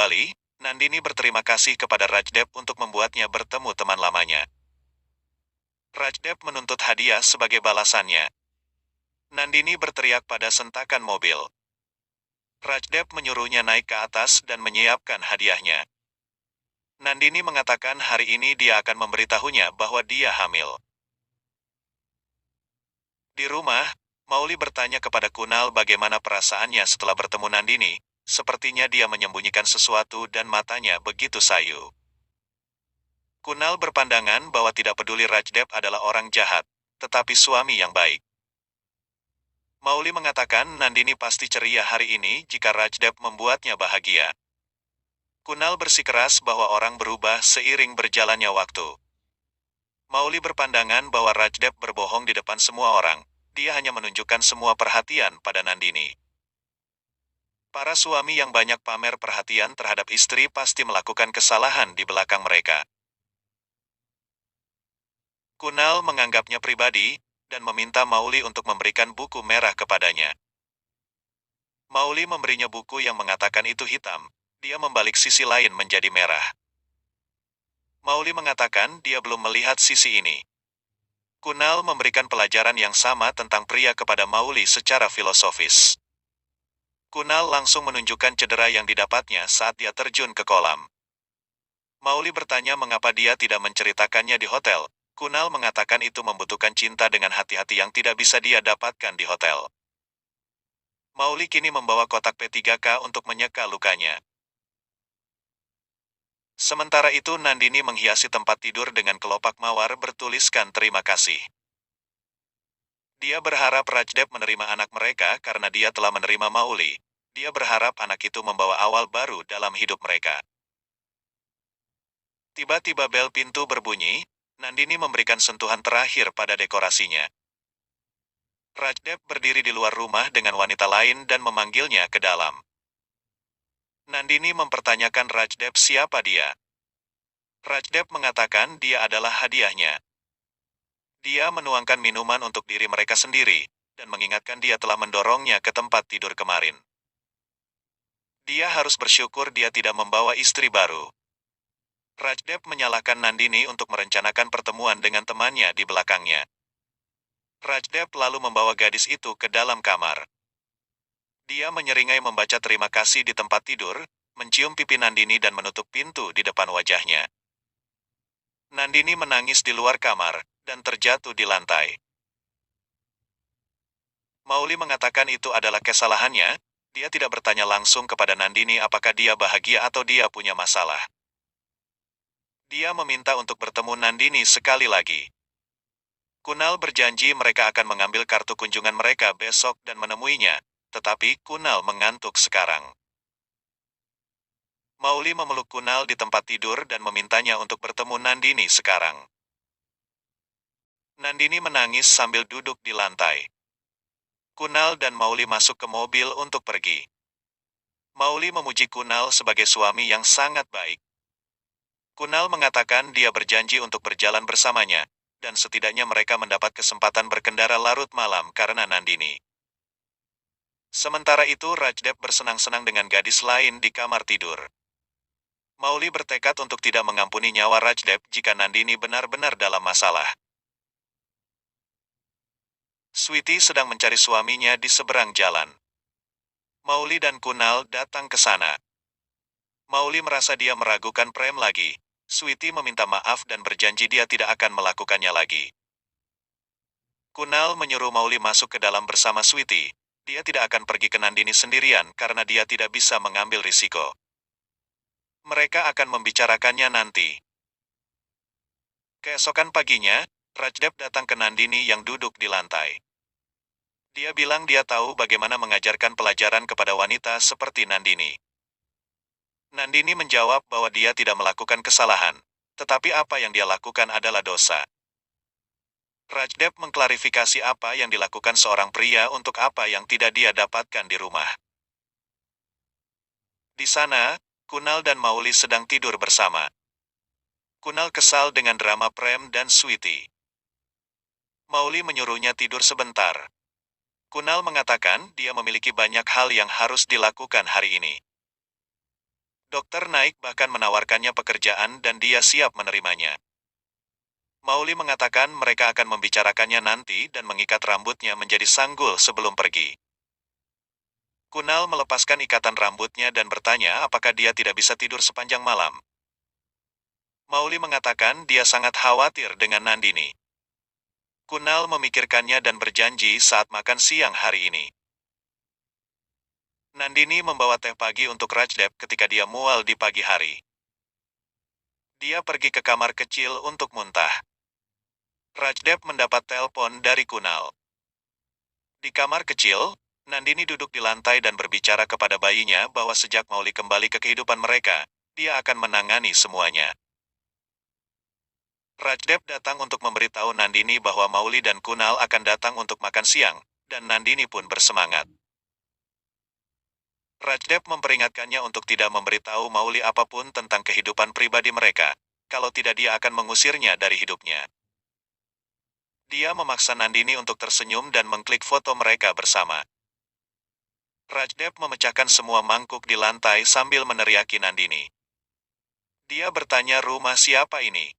kembali, Nandini berterima kasih kepada Rajdep untuk membuatnya bertemu teman lamanya. Rajdep menuntut hadiah sebagai balasannya. Nandini berteriak pada sentakan mobil. Rajdep menyuruhnya naik ke atas dan menyiapkan hadiahnya. Nandini mengatakan hari ini dia akan memberitahunya bahwa dia hamil. Di rumah, Mauli bertanya kepada Kunal bagaimana perasaannya setelah bertemu Nandini. Sepertinya dia menyembunyikan sesuatu dan matanya begitu sayu. Kunal berpandangan bahwa tidak peduli Rajdep adalah orang jahat, tetapi suami yang baik. Mauli mengatakan Nandini pasti ceria hari ini jika Rajdep membuatnya bahagia. Kunal bersikeras bahwa orang berubah seiring berjalannya waktu. Mauli berpandangan bahwa Rajdep berbohong di depan semua orang. Dia hanya menunjukkan semua perhatian pada Nandini. Para suami yang banyak pamer perhatian terhadap istri pasti melakukan kesalahan di belakang mereka. Kunal menganggapnya pribadi, dan meminta Mauli untuk memberikan buku merah kepadanya. Mauli memberinya buku yang mengatakan itu hitam, dia membalik sisi lain menjadi merah. Mauli mengatakan dia belum melihat sisi ini. Kunal memberikan pelajaran yang sama tentang pria kepada Mauli secara filosofis. Kunal langsung menunjukkan cedera yang didapatnya saat dia terjun ke kolam. Mauli bertanya mengapa dia tidak menceritakannya di hotel. Kunal mengatakan itu membutuhkan cinta dengan hati-hati yang tidak bisa dia dapatkan di hotel. Mauli kini membawa kotak P3K untuk menyeka lukanya. Sementara itu Nandini menghiasi tempat tidur dengan kelopak mawar bertuliskan terima kasih. Dia berharap Rajdep menerima anak mereka karena dia telah menerima Mauli. Dia berharap anak itu membawa awal baru dalam hidup mereka. Tiba-tiba bel pintu berbunyi, Nandini memberikan sentuhan terakhir pada dekorasinya. Rajdep berdiri di luar rumah dengan wanita lain dan memanggilnya ke dalam. Nandini mempertanyakan Rajdep siapa dia. Rajdep mengatakan dia adalah hadiahnya. Dia menuangkan minuman untuk diri mereka sendiri, dan mengingatkan dia telah mendorongnya ke tempat tidur kemarin. Dia harus bersyukur dia tidak membawa istri baru. Rajdep menyalahkan Nandini untuk merencanakan pertemuan dengan temannya di belakangnya. Rajdep lalu membawa gadis itu ke dalam kamar. Dia menyeringai membaca terima kasih di tempat tidur, mencium pipi Nandini dan menutup pintu di depan wajahnya. Nandini menangis di luar kamar, dan terjatuh di lantai. Mauli mengatakan itu adalah kesalahannya, dia tidak bertanya langsung kepada Nandini apakah dia bahagia atau dia punya masalah. Dia meminta untuk bertemu Nandini sekali lagi. Kunal berjanji mereka akan mengambil kartu kunjungan mereka besok dan menemuinya, tetapi Kunal mengantuk sekarang. Mauli memeluk Kunal di tempat tidur dan memintanya untuk bertemu Nandini sekarang. Nandini menangis sambil duduk di lantai. Kunal dan Mauli masuk ke mobil untuk pergi. Mauli memuji Kunal sebagai suami yang sangat baik. Kunal mengatakan dia berjanji untuk berjalan bersamanya, dan setidaknya mereka mendapat kesempatan berkendara larut malam karena Nandini. Sementara itu Rajdep bersenang-senang dengan gadis lain di kamar tidur. Mauli bertekad untuk tidak mengampuni nyawa Rajdep jika Nandini benar-benar dalam masalah. Sweety sedang mencari suaminya di seberang jalan. Mauli dan Kunal datang ke sana. Mauli merasa dia meragukan Prem lagi. Sweety meminta maaf dan berjanji dia tidak akan melakukannya lagi. Kunal menyuruh Mauli masuk ke dalam bersama Sweety. Dia tidak akan pergi ke Nandini sendirian karena dia tidak bisa mengambil risiko. Mereka akan membicarakannya nanti. Keesokan paginya, Rajdep datang ke Nandini yang duduk di lantai. Dia bilang dia tahu bagaimana mengajarkan pelajaran kepada wanita seperti Nandini. Nandini menjawab bahwa dia tidak melakukan kesalahan, tetapi apa yang dia lakukan adalah dosa. Rajdep mengklarifikasi apa yang dilakukan seorang pria untuk apa yang tidak dia dapatkan di rumah. Di sana, Kunal dan Mauli sedang tidur bersama. Kunal kesal dengan drama Prem dan Sweety. Mauli menyuruhnya tidur sebentar. Kunal mengatakan dia memiliki banyak hal yang harus dilakukan hari ini. Dokter Naik bahkan menawarkannya pekerjaan dan dia siap menerimanya. Mauli mengatakan mereka akan membicarakannya nanti dan mengikat rambutnya menjadi sanggul sebelum pergi. Kunal melepaskan ikatan rambutnya dan bertanya apakah dia tidak bisa tidur sepanjang malam. Mauli mengatakan dia sangat khawatir dengan Nandini. Kunal memikirkannya dan berjanji saat makan siang hari ini. Nandini membawa teh pagi untuk Rajdep ketika dia mual di pagi hari. Dia pergi ke kamar kecil untuk muntah. Rajdep mendapat telepon dari Kunal. Di kamar kecil, Nandini duduk di lantai dan berbicara kepada bayinya bahwa sejak Mauli kembali ke kehidupan mereka, dia akan menangani semuanya. Rajdep datang untuk memberitahu Nandini bahwa Mauli dan Kunal akan datang untuk makan siang, dan Nandini pun bersemangat. Rajdep memperingatkannya untuk tidak memberitahu Mauli apapun tentang kehidupan pribadi mereka, kalau tidak dia akan mengusirnya dari hidupnya. Dia memaksa Nandini untuk tersenyum dan mengklik foto mereka bersama. Rajdep memecahkan semua mangkuk di lantai sambil meneriaki Nandini. Dia bertanya rumah siapa ini?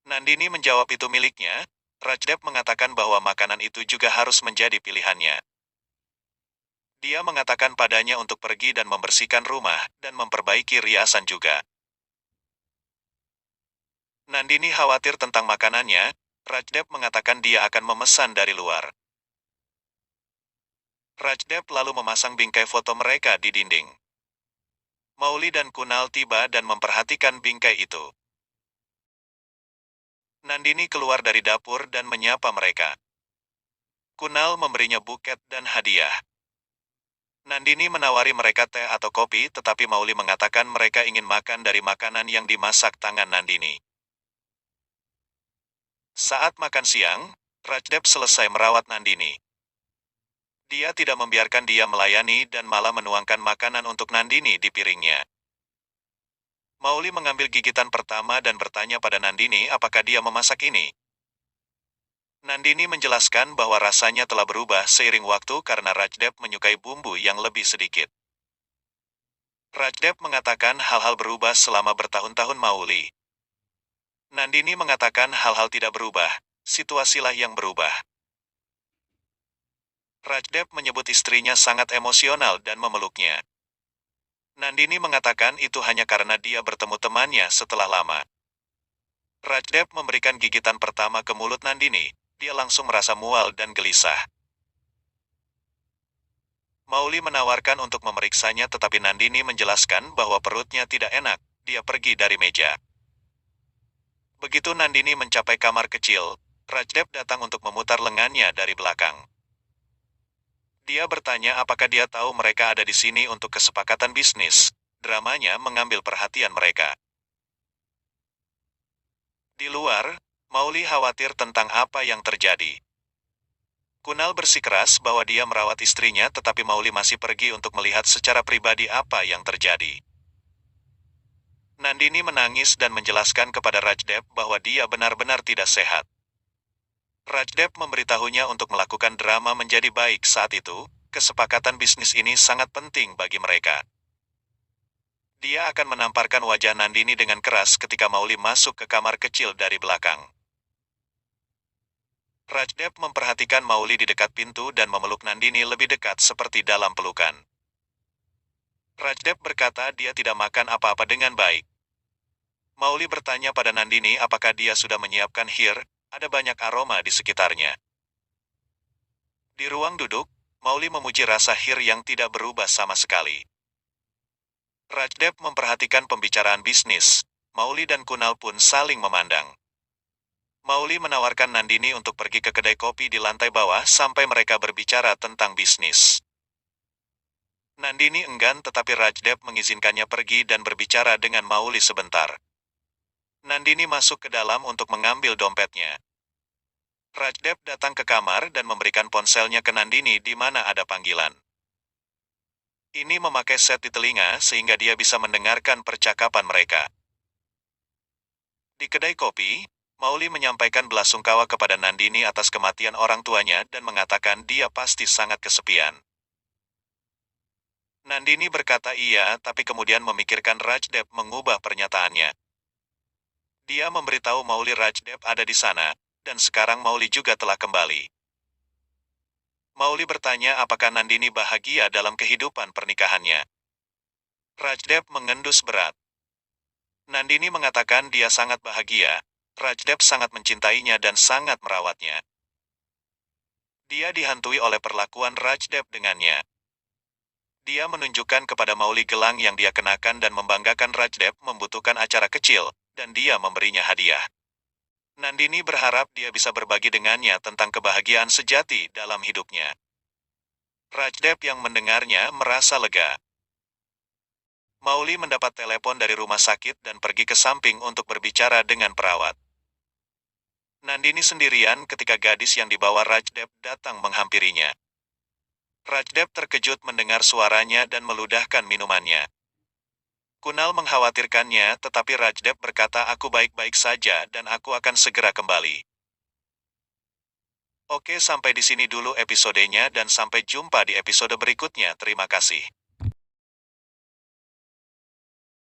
Nandini menjawab itu miliknya. Rajdep mengatakan bahwa makanan itu juga harus menjadi pilihannya. Dia mengatakan padanya untuk pergi dan membersihkan rumah, dan memperbaiki riasan juga. Nandini khawatir tentang makanannya. Rajdep mengatakan dia akan memesan dari luar. Rajdep lalu memasang bingkai foto mereka di dinding. Mauli dan Kunal tiba dan memperhatikan bingkai itu. Nandini keluar dari dapur dan menyapa mereka. Kunal memberinya buket dan hadiah. Nandini menawari mereka teh atau kopi, tetapi Mauli mengatakan mereka ingin makan dari makanan yang dimasak tangan Nandini. Saat makan siang, Rajdep selesai merawat Nandini. Dia tidak membiarkan dia melayani dan malah menuangkan makanan untuk Nandini di piringnya. Mauli mengambil gigitan pertama dan bertanya pada Nandini apakah dia memasak ini. Nandini menjelaskan bahwa rasanya telah berubah seiring waktu karena Rajdep menyukai bumbu yang lebih sedikit. Rajdep mengatakan hal-hal berubah selama bertahun-tahun Mauli. Nandini mengatakan hal-hal tidak berubah, situasilah yang berubah. Rajdep menyebut istrinya sangat emosional dan memeluknya. Nandini mengatakan itu hanya karena dia bertemu temannya setelah lama. Rajdep memberikan gigitan pertama ke mulut Nandini, dia langsung merasa mual dan gelisah. Mauli menawarkan untuk memeriksanya tetapi Nandini menjelaskan bahwa perutnya tidak enak, dia pergi dari meja. Begitu Nandini mencapai kamar kecil, Rajdep datang untuk memutar lengannya dari belakang. Dia bertanya apakah dia tahu mereka ada di sini untuk kesepakatan bisnis. Dramanya mengambil perhatian mereka. Di luar, Mauli khawatir tentang apa yang terjadi. Kunal bersikeras bahwa dia merawat istrinya tetapi Mauli masih pergi untuk melihat secara pribadi apa yang terjadi. Nandini menangis dan menjelaskan kepada Rajdep bahwa dia benar-benar tidak sehat. Rajdep memberitahunya untuk melakukan drama menjadi baik saat itu, kesepakatan bisnis ini sangat penting bagi mereka. Dia akan menamparkan wajah Nandini dengan keras ketika Mauli masuk ke kamar kecil dari belakang. Rajdep memperhatikan Mauli di dekat pintu dan memeluk Nandini lebih dekat seperti dalam pelukan. Rajdep berkata dia tidak makan apa-apa dengan baik. Mauli bertanya pada Nandini apakah dia sudah menyiapkan hir. Ada banyak aroma di sekitarnya. Di ruang duduk, Mauli memuji rasa hir yang tidak berubah sama sekali. Rajdep memperhatikan pembicaraan bisnis. Mauli dan Kunal pun saling memandang. Mauli menawarkan Nandini untuk pergi ke kedai kopi di lantai bawah sampai mereka berbicara tentang bisnis. Nandini enggan tetapi Rajdep mengizinkannya pergi dan berbicara dengan Mauli sebentar. Nandini masuk ke dalam untuk mengambil dompetnya. Rajdep datang ke kamar dan memberikan ponselnya ke Nandini di mana ada panggilan. Ini memakai set di telinga sehingga dia bisa mendengarkan percakapan mereka. Di kedai kopi, Mauli menyampaikan belasungkawa kepada Nandini atas kematian orang tuanya dan mengatakan dia pasti sangat kesepian. Nandini berkata iya, tapi kemudian memikirkan Rajdep mengubah pernyataannya. Dia memberitahu Mauli Rajdep ada di sana, dan sekarang Mauli juga telah kembali. Mauli bertanya apakah Nandini bahagia dalam kehidupan pernikahannya. Rajdep mengendus berat. Nandini mengatakan dia sangat bahagia. Rajdep sangat mencintainya dan sangat merawatnya. Dia dihantui oleh perlakuan Rajdep dengannya. Dia menunjukkan kepada Mauli gelang yang dia kenakan dan membanggakan Rajdep membutuhkan acara kecil, dan dia memberinya hadiah. Nandini berharap dia bisa berbagi dengannya tentang kebahagiaan sejati dalam hidupnya. Rajdep yang mendengarnya merasa lega. Mauli mendapat telepon dari rumah sakit dan pergi ke samping untuk berbicara dengan perawat. Nandini sendirian ketika gadis yang dibawa Rajdep datang menghampirinya. Rajdep terkejut mendengar suaranya dan meludahkan minumannya. Kunal mengkhawatirkannya, tetapi Rajdep berkata aku baik-baik saja dan aku akan segera kembali. Oke, sampai di sini dulu episodenya dan sampai jumpa di episode berikutnya. Terima kasih.